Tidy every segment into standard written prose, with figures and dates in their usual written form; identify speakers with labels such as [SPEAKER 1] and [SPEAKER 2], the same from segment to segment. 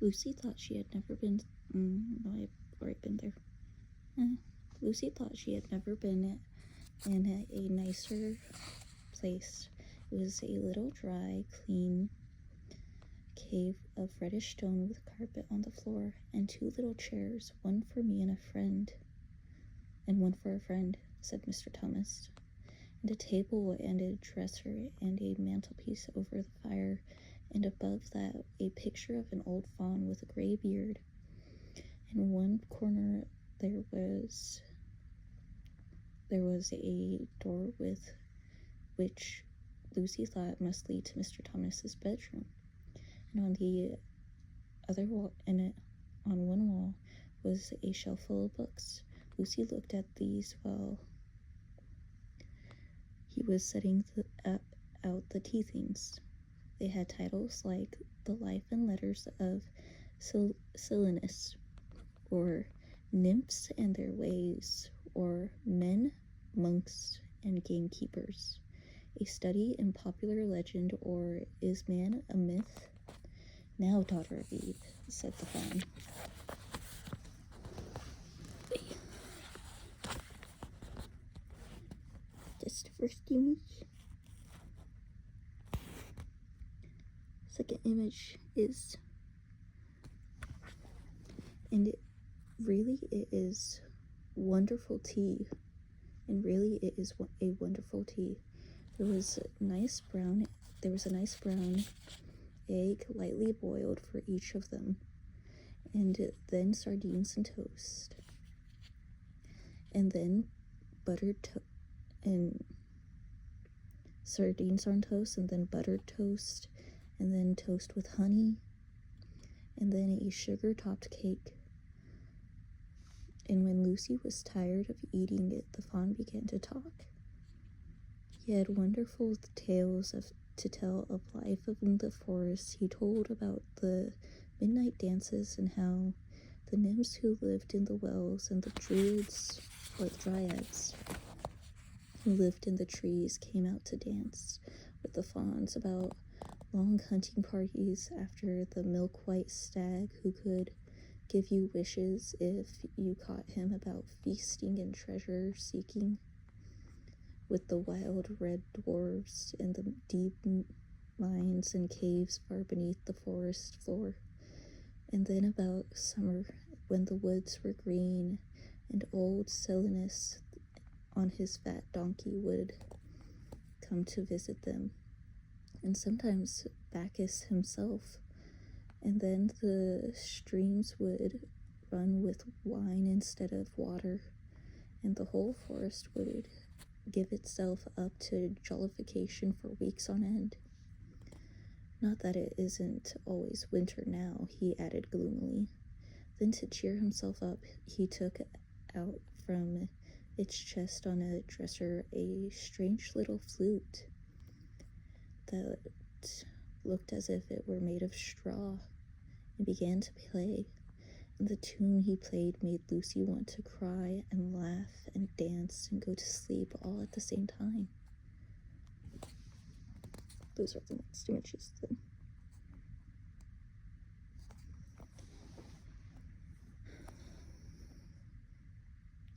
[SPEAKER 1] Lucy thought she had never been. No, I've already been there. Lucy thought she had never been in a nicer place. It was a little dry, clean cave of reddish stone with carpet on the floor and 2 little chairs, one for me and one for a friend, said Mr. Thomas, and a table and a dresser and a mantelpiece over the fire, and above that a picture of an old faun with a gray beard. In one corner there was a door with which Lucy thought must lead to Mr. Thomas's bedroom, and on the other wall, on one wall was a shelf full of books. Lucy looked at these while he was setting out the tea things. They had titles like The Life and Letters of Silenus, or Nymphs and Their Ways, or Men, Monks, and Gamekeepers, A Study in Popular Legend, or Is Man a Myth? Now, daughter of Eve, said the faun. That's the first image. Second image is, and it is wonderful tea, and really it is a wonderful tea. There was a nice brown egg lightly boiled for each of them, and then sardines and toast, and then sardines on toast, and then buttered toast, and then toast with honey, and then a sugar-topped cake. And when Lucy was tired of eating it, the faun began to talk. He had wonderful tales to tell of life in the forest. He told about the midnight dances and how the nymphs who lived in the wells and the druids, or the dryads, who lived in the trees came out to dance with the fauns, about long hunting parties after the milk-white stag who could give you wishes if you caught him, about feasting and treasure-seeking with the wild red dwarves in the deep mines and caves far beneath the forest floor, and then about summer when the woods were green and old Silenus on his fat donkey would come to visit them, and sometimes Bacchus himself. And then the streams would run with wine instead of water, and the whole forest would give itself up to jollification for weeks on end. Not that it isn't always winter now, he added gloomily. Then, to cheer himself up, he took out from its chest on a dresser a strange little flute that looked as if it were made of straw, and began to play, and the tune he played made Lucy want to cry and laugh and dance and go to sleep all at the same time. Those are the next images then.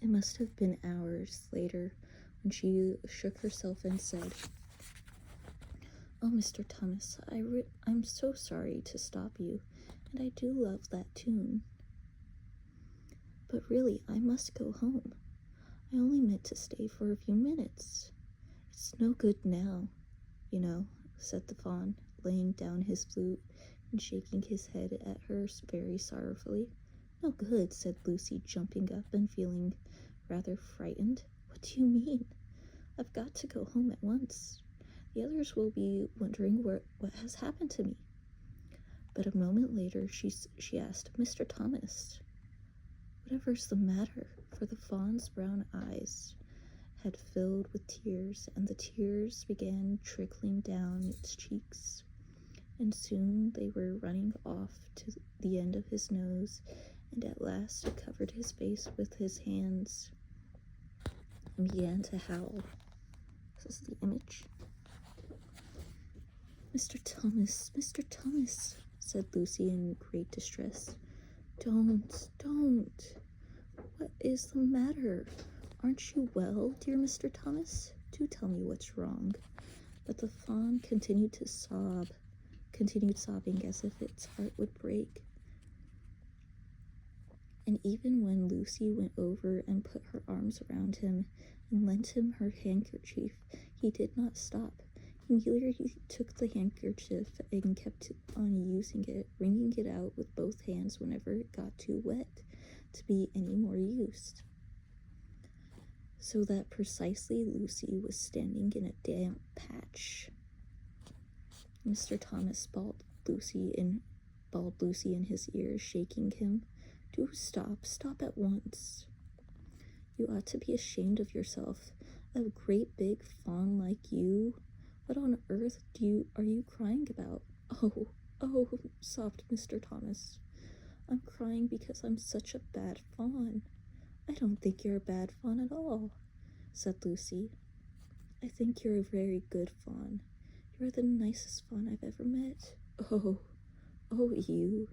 [SPEAKER 1] It must have been hours later when she shook herself and said, "Oh, Mr. Thomas, I'm so sorry to stop you, and I do love that tune. But really, I must go home. I only meant to stay for a few minutes. It's no good now, you know," said the faun, laying down his flute and shaking his head at her very sorrowfully. "No good," said Lucy, jumping up and feeling rather frightened. "What do you mean? I've got to go home at once. The others will be wondering what has happened to me." But a moment later she asked, "Mr. Thomas, whatever's the matter?" For the faun's brown eyes had filled with tears, and the tears began trickling down its cheeks, and soon they were running off to the end of his nose, and at last he covered his face with his hands and began to howl. This is the image. Mr. Thomas, said said Lucy in great distress. Don't. What is the matter? Aren't you well, dear Mr. Thomas? Do tell me what's wrong. But the fawn continued sobbing as if its heart would break. And even when Lucy went over and put her arms around him and lent him her handkerchief, he did not stop. He merely took the handkerchief and kept on using it, wringing it out with both hands whenever it got too wet to be any more used. So that precisely Lucy was standing in a damp patch. Mr. Thomas bawled Lucy in his ear, shaking him. Do stop at once. You ought to be ashamed of yourself, a great big fawn like you. What on earth are you crying about? Oh, sobbed Mr. Thomas. I'm crying because I'm such a bad fawn. I don't think you're a bad fawn at all, said Lucy. I think you're a very good fawn. You're the nicest fawn I've ever met. Oh, you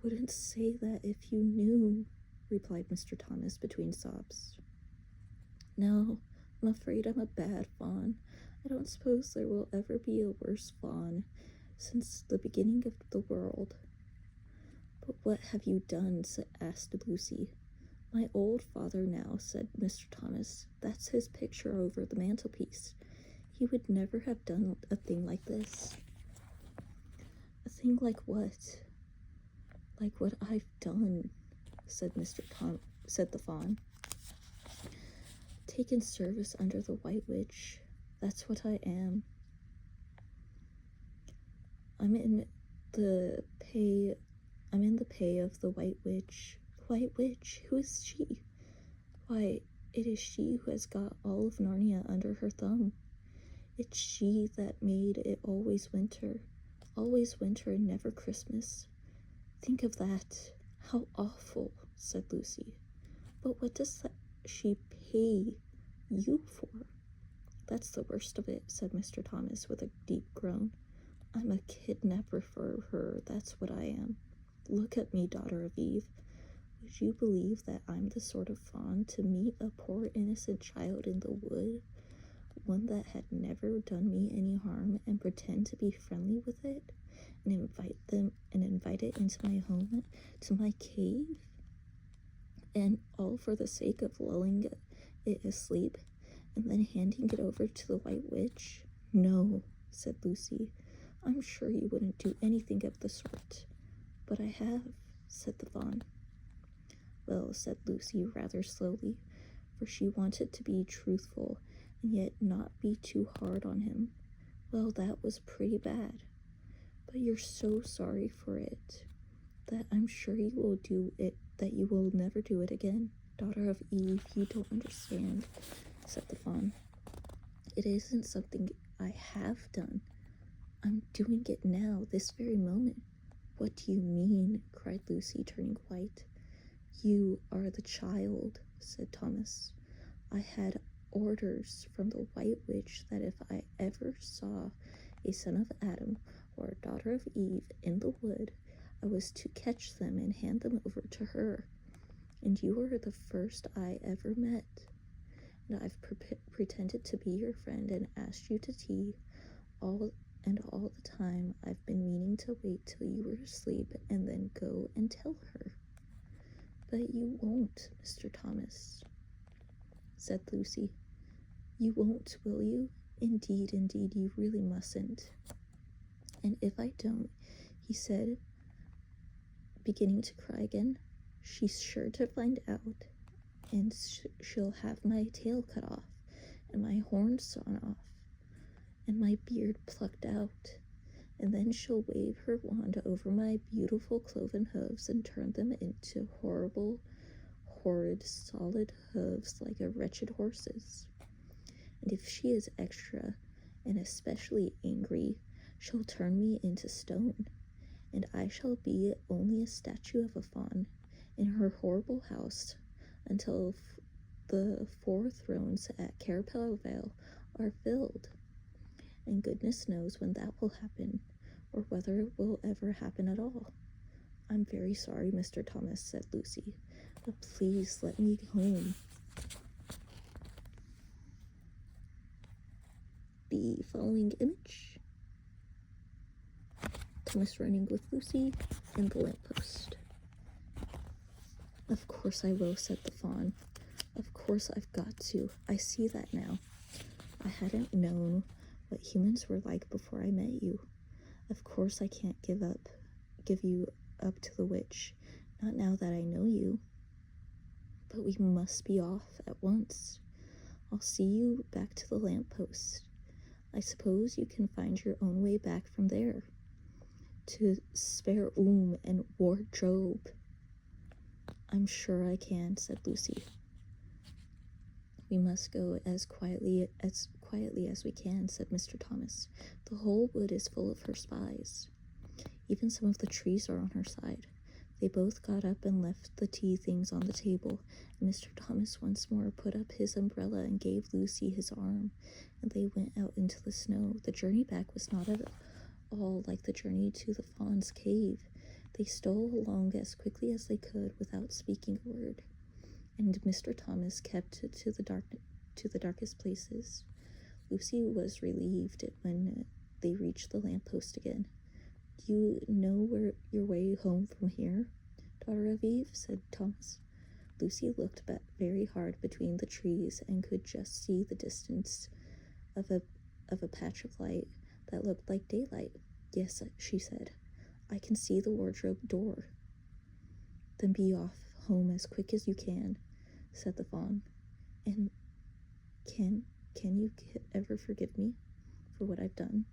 [SPEAKER 1] wouldn't say that if you knew, replied Mr. Thomas between sobs. No, I'm afraid I'm a bad fawn. I don't suppose there will ever be a worse fawn since the beginning of the world. But what have you done? Asked Lucy. My old father now, said Mr. Thomas. That's his picture over the mantelpiece. He would never have done a thing like this. A thing like what? Like what I've done, said the fawn. Taken service under the White Witch. That's what I am. I'm in the pay of the White Witch. White Witch? Who is she? Why, it is she who has got all of Narnia under her thumb. It's she that made it always winter and never Christmas. Think of that. How awful, said Lucy. But what does she pay you for? That's the worst of it, said Mr. Thomas with a deep groan. I'm a kidnapper for her, that's what I am. Look at me, daughter of Eve. Would you believe that I'm the sort of fawn to meet a poor innocent child in the wood, one that had never done me any harm, and pretend to be friendly with it, and invite it into my home, to my cave, and all for the sake of lulling it asleep, and then handing it over to the White Witch? No, said Lucy. I'm sure you wouldn't do anything of the sort. But I have, said the fawn. Well, said Lucy rather slowly, for she wanted to be truthful and yet not be too hard on him. Well, that was pretty bad. But you're so sorry for it that I'm sure you will never do it again. Daughter of Eve, you don't understand, said the fawn. It isn't something I have done. I'm doing it now, this very moment. What do you mean? Cried Lucy, turning white. You are the child, said Thomas. I had orders from the White Witch that if I ever saw a son of Adam or a daughter of Eve in the wood, I was to catch them and hand them over to her. And you are the first I ever met. And I've pretended to be your friend and asked you to tea, all the time I've been meaning to wait till you were asleep and then go and tell her. But you won't, Mr. Thomas, said Lucy. You won't, will you? Indeed, you really mustn't. And if I don't, he said, beginning to cry again, she's sure to find out, and she'll have my tail cut off, and my horns sawn off, and my beard plucked out, and then she'll wave her wand over my beautiful cloven hooves and turn them into horrid, solid hooves like a wretched horse's. And if she is extra and especially angry, she'll turn me into stone, and I shall be only a statue of a fawn in her horrible house until the 4 thrones at Carapel Vale are filled. And goodness knows when that will happen, or whether it will ever happen at all. I'm very sorry, Mr. Thomas, said Lucy, but please let me home. The following image: Thomas running with Lucy and the lamppost. Of course I will, said the fawn. Of course I've got to. I see that now. I hadn't known what humans were like before I met you. Of course I can't give you up to the witch, not now that I know you. But we must be off at once. I'll see you back to the lamppost. I suppose you can find your own way back from there to spare room and wardrobe. I'm sure I can, said Lucy. We must go as quietly as we can, said Mr. Thomas. The whole wood is full of her spies. Even some of the trees are on her side. They both got up and left the tea things on the table, and Mr. Thomas once more put up his umbrella and gave Lucy his arm, and they went out into the snow. The journey back was not at all like the journey to the fawn's cave. They stole along as quickly as they could without speaking a word, and Mr. Thomas kept to the darkest places. Lucy was relieved when they reached the lamppost again. Do you know your way home from here, daughter of Eve? Said Thomas. Lucy looked very hard between the trees and could just see the distance of a patch of light that looked like daylight. Yes, she said. I can see the wardrobe door. Then be off home as quick as you can, said the fawn. And can you ever forgive me for what I've done?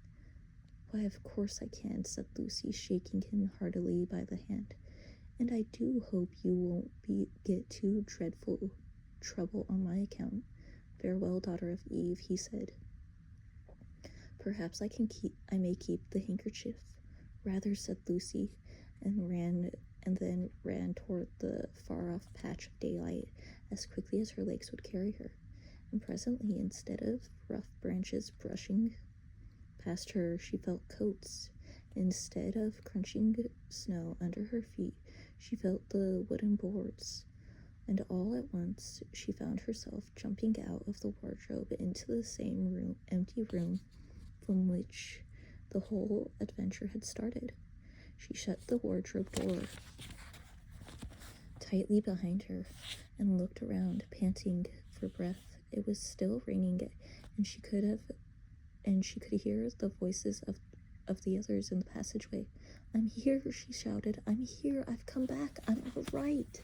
[SPEAKER 1] Why, of course I can, said Lucy, shaking him heartily by the hand. And I do hope you won't get too dreadful trouble on my account. Farewell, daughter of Eve, he said. Perhaps I may keep the handkerchief. Rather, said Lucy, and then ran toward the far-off patch of daylight as quickly as her legs would carry her. And presently, instead of rough branches brushing past her, she felt coats. Instead of crunching snow under her feet, she felt the wooden boards. And all at once, she found herself jumping out of the wardrobe into the same empty room from which the whole adventure had started. She shut the wardrobe door tightly behind her and looked around, panting for breath. It was still raining, and she could hear the voices of the others in the passageway. I'm here, she shouted. I'm here. I've come back. I'm all right.